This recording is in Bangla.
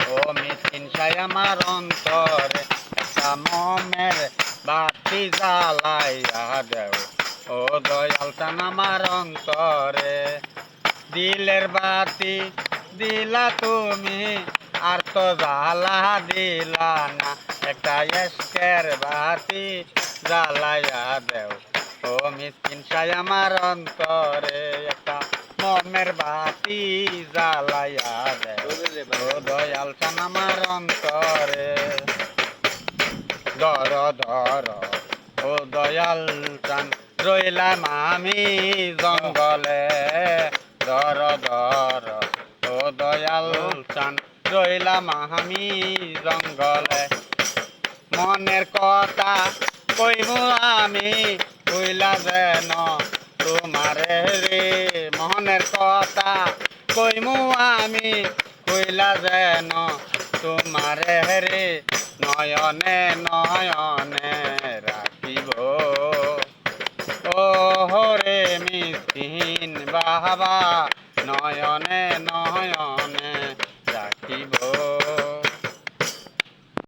ও মিসকিন সাই আমার অন্তরে একটা মমের বাতি জ্বালাইয়া দেও ও দয়াল চান আমার অন্তরে দিলের বাতি দিলা তুমি আর তো জ্বালা দিলা না একটা এসকের বাতি জ্বালাইয়া দেও ও মিসকিন সাই আমার অন্তরে একটা মমের বাতি জ্বালাইয়া দেও ও দয়াল চান আমার অন্তরে ধর ধর ও দয়াল চান রইলাম আমি জঙ্গলে ধর ধর ও দয়াল চান রইলাম আমি জঙ্গলে মনের কথা কইমু আমি কইলা যেন তোমারে রে মনের কথা কইমু আমি কইলা যেন তোমারে রে নয়নে নয়নে রাখিব ও হরে মিসকিন বাবা নয়নে